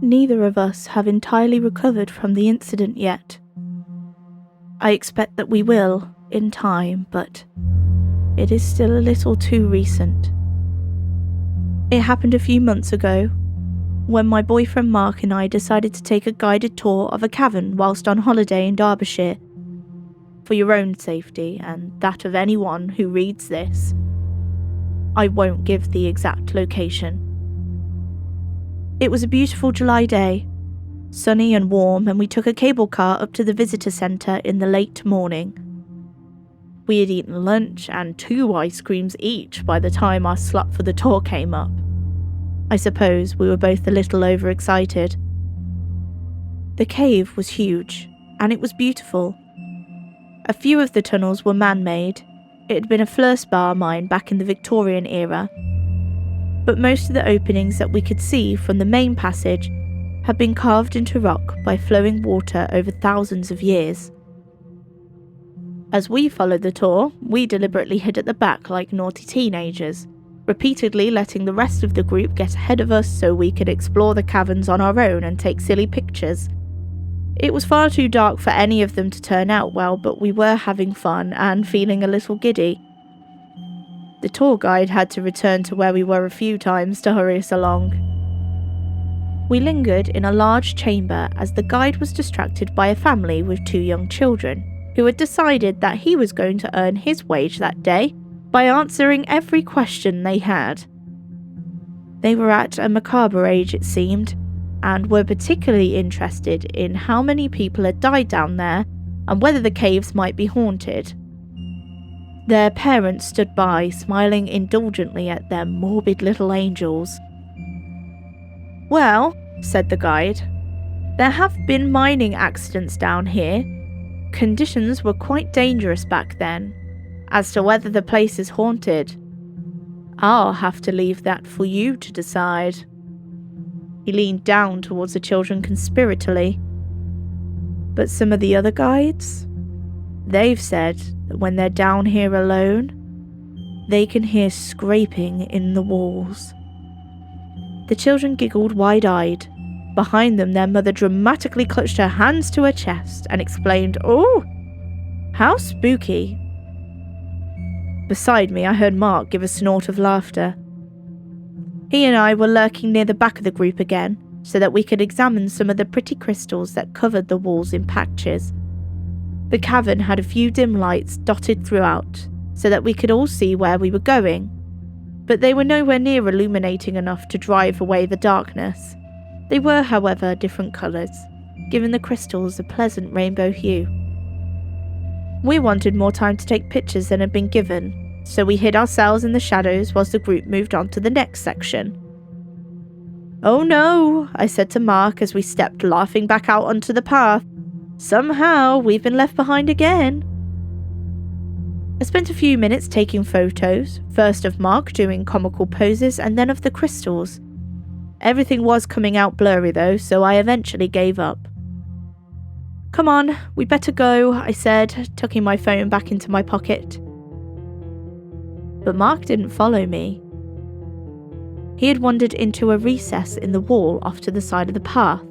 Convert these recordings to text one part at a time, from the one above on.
neither of us have entirely recovered from the incident yet. I expect that we will, in time, but it is still a little too recent. It happened a few months ago, when my boyfriend Mark and I decided to take a guided tour of a cavern whilst on holiday in Derbyshire. For your own safety, and that of anyone who reads this, I won't give the exact location. It was a beautiful July day, sunny and warm, and we took a cable car up to the visitor centre in the late morning. We had eaten lunch and 2 ice creams each by the time our slot for the tour came up. I suppose we were both a little overexcited. The cave was huge, and it was beautiful. A few of the tunnels were man-made. It had been a fluorspar mine back in the Victorian era, but most of the openings that we could see from the main passage had been carved into rock by flowing water over thousands of years. As we followed the tour, we deliberately hid at the back like naughty teenagers, repeatedly letting the rest of the group get ahead of us so we could explore the caverns on our own and take silly pictures. It was far too dark for any of them to turn out well, but we were having fun and feeling a little giddy. The tour guide had to return to where we were a few times to hurry us along. We lingered in a large chamber as the guide was distracted by a family with 2 young children, who had decided that he was going to earn his wage that day by answering every question they had. They were at a macabre age, it seemed, and were particularly interested in how many people had died down there and whether the caves might be haunted. Their parents stood by, smiling indulgently at their morbid little angels. "Well," said the guide, "there have been mining accidents down here. Conditions were quite dangerous back then. As to whether the place is haunted, I'll have to leave that for you to decide." He leaned down towards the children conspiratorially. "But some of the other guides? They've said that when they're down here alone, they can hear scraping in the walls." The children giggled wide-eyed. Behind them, their mother dramatically clutched her hands to her chest and exclaimed, "Oh, how spooky." Beside me, I heard Mark give a snort of laughter. He and I were lurking near the back of the group again, so that we could examine some of the pretty crystals that covered the walls in patches. The cavern had a few dim lights dotted throughout, so that we could all see where we were going, but they were nowhere near illuminating enough to drive away the darkness. They were, however, different colours, giving the crystals a pleasant rainbow hue. We wanted more time to take pictures than had been given, so we hid ourselves in the shadows whilst the group moved on to the next section. "Oh no," I said to Mark as we stepped laughing back out onto the path. "Somehow we've been left behind again." I spent a few minutes taking photos, first of Mark doing comical poses and then of the crystals. Everything was coming out blurry though, so I eventually gave up. "Come on, we better go," I said, tucking my phone back into my pocket. But Mark didn't follow me. He had wandered into a recess in the wall off to the side of the path.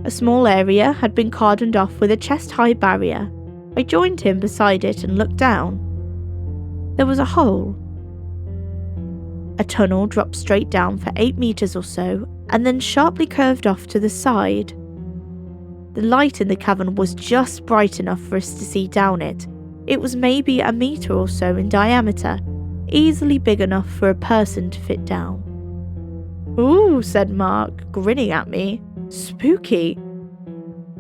A small area had been cordoned off with a chest-high barrier. I joined him beside it and looked down. There was a hole. A tunnel dropped straight down for 8 meters or so, and then sharply curved off to the side. The light in the cavern was just bright enough for us to see down it. It was maybe 1 meter or so in diameter, easily big enough for a person to fit down. "Ooh," said Mark, grinning at me. "Spooky."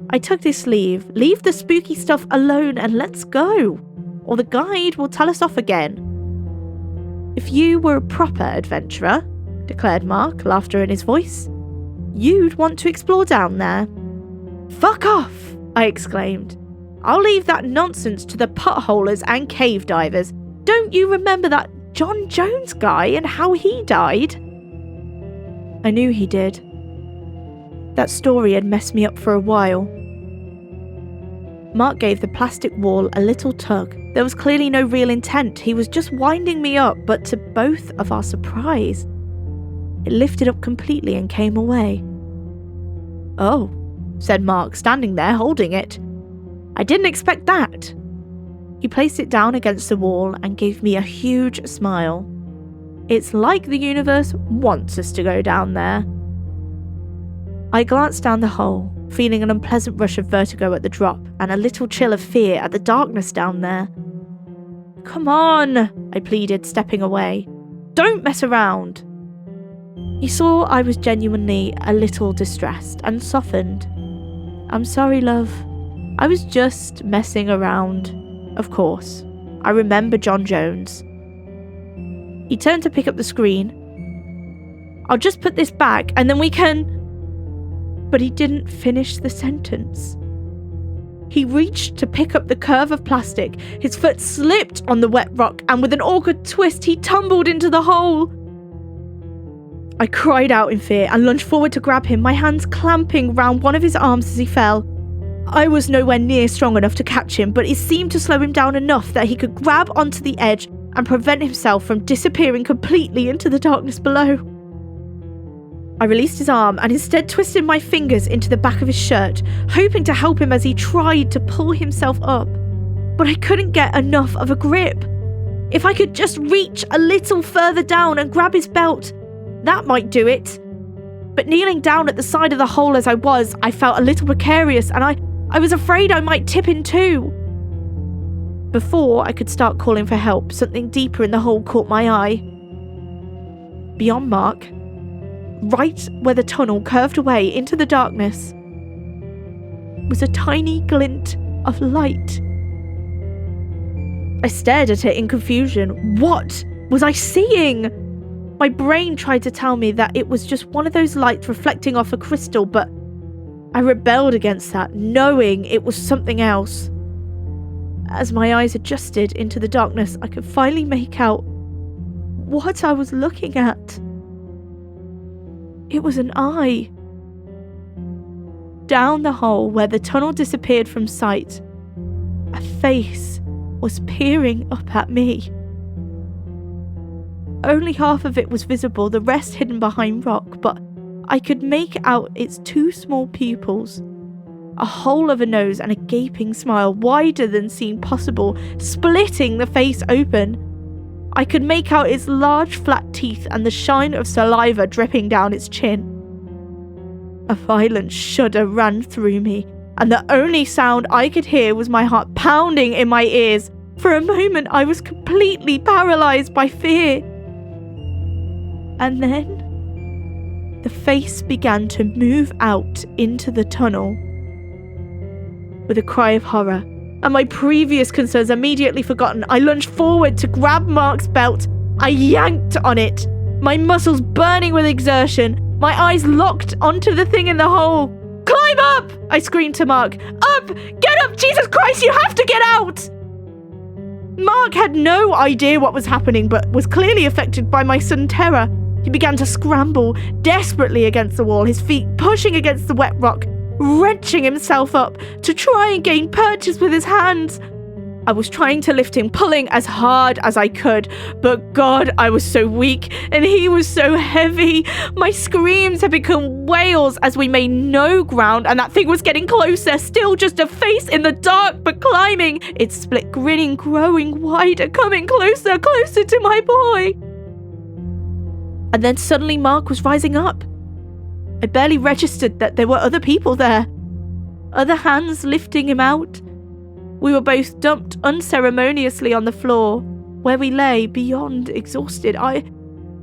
I tugged his sleeve. "Leave the spooky stuff alone and let's go, or the guide will tell us off again." "If you were a proper adventurer," declared Mark, laughter in his voice, "you'd want to explore down there." "Fuck off!" I exclaimed. "I'll leave that nonsense to the potholers and cave divers. Don't you remember that John Jones guy and how he died?" I knew he did. That story had messed me up for a while. Mark gave the plastic wall a little tug. There was clearly no real intent. He was just winding me up, but to both of our surprise, it lifted up completely and came away. "Oh," said Mark, standing there holding it. "I didn't expect that." He placed it down against the wall and gave me a huge smile. "It's like the universe wants us to go down there." I glanced down the hole, feeling an unpleasant rush of vertigo at the drop and a little chill of fear at the darkness down there. "Come on," I pleaded, stepping away. "Don't mess around." He saw I was genuinely a little distressed and softened. "I'm sorry, love. I was just messing around. Of course. I remember John Jones." He turned to pick up the screen. "I'll just put this back and then we can..." But he didn't finish the sentence. He reached to pick up the curve of plastic, his foot slipped on the wet rock, and with an awkward twist, he tumbled into the hole. I cried out in fear and lunged forward to grab him, my hands clamping round one of his arms as he fell. I was nowhere near strong enough to catch him, but it seemed to slow him down enough that he could grab onto the edge and prevent himself from disappearing completely into the darkness below. I released his arm and instead twisted my fingers into the back of his shirt, hoping to help him as he tried to pull himself up. But I couldn't get enough of a grip. If I could just reach a little further down and grab his belt, that might do it. But kneeling down at the side of the hole as I was, I felt a little precarious and I was afraid I might tip in too. Before I could start calling for help, something deeper in the hole caught my eye. Beyond Mark, right where the tunnel curved away into the darkness, was a tiny glint of light. I stared at it in confusion. What was I seeing? My brain tried to tell me that it was just one of those lights reflecting off a crystal, but I rebelled against that, knowing it was something else. As my eyes adjusted into the darkness, I could finally make out what I was looking at. It was an eye. Down the hole where the tunnel disappeared from sight, a face was peering up at me. Only half of it was visible, the rest hidden behind rock, but I could make out its two small pupils, a hole of a nose and a gaping smile wider than seemed possible, splitting the face open. I could make out its large flat teeth and the shine of saliva dripping down its chin. A violent shudder ran through me, and the only sound I could hear was my heart pounding in my ears. For a moment I was completely paralysed by fear. And then the face began to move out into the tunnel. With a cry of horror, and my previous concerns immediately forgotten, I lunged forward to grab Mark's belt. I yanked on it, my muscles burning with exertion, my eyes locked onto the thing in the hole. "Climb up!" I screamed to Mark. "Up! Get up! Jesus Christ, you have to get out!" Mark had no idea what was happening, but was clearly affected by my sudden terror. He began to scramble desperately against the wall, his feet pushing against the wet rock, wrenching himself up to try and gain purchase with his hands. I was trying to lift him, pulling as hard as I could, but God, I was so weak and he was so heavy. My screams had become wails as we made no ground, and that thing was getting closer, still just a face in the dark, but climbing, its split grinning growing wider, coming closer, closer to my boy. And then suddenly Mark was rising up. I barely registered that there were other people there. Other hands lifting him out. We were both dumped unceremoniously on the floor, where we lay beyond exhausted. I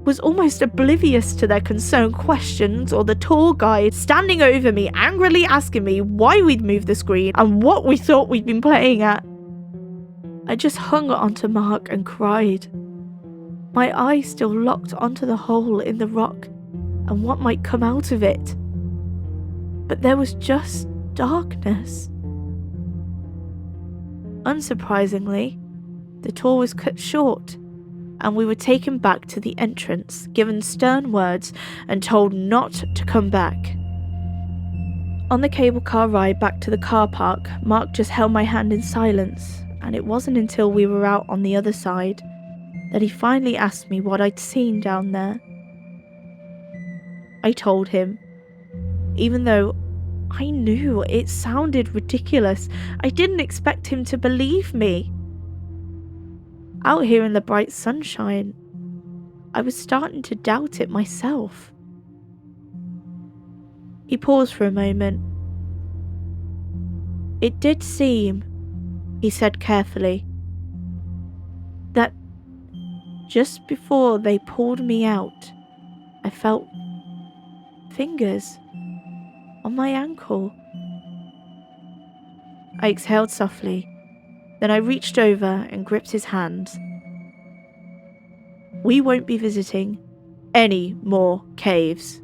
was almost oblivious to their concerned questions or the tour guide standing over me, angrily asking me why we'd moved the screen and what we thought we'd been playing at. I just hung onto Mark and cried. My eyes still locked onto the hole in the rock and what might come out of it. But there was just darkness. Unsurprisingly, the tour was cut short, and we were taken back to the entrance, given stern words, and told not to come back. On the cable car ride back to the car park, Mark just held my hand in silence, and it wasn't until we were out on the other side that he finally asked me what I'd seen down there. I told him, even though I knew it sounded ridiculous. I didn't expect him to believe me. Out here in the bright sunshine, I was starting to doubt it myself. He paused for a moment. It did seem, he said carefully, that just before they pulled me out, I felt fingers on my ankle. I exhaled softly, then I reached over and gripped his hand. We won't be visiting any more caves.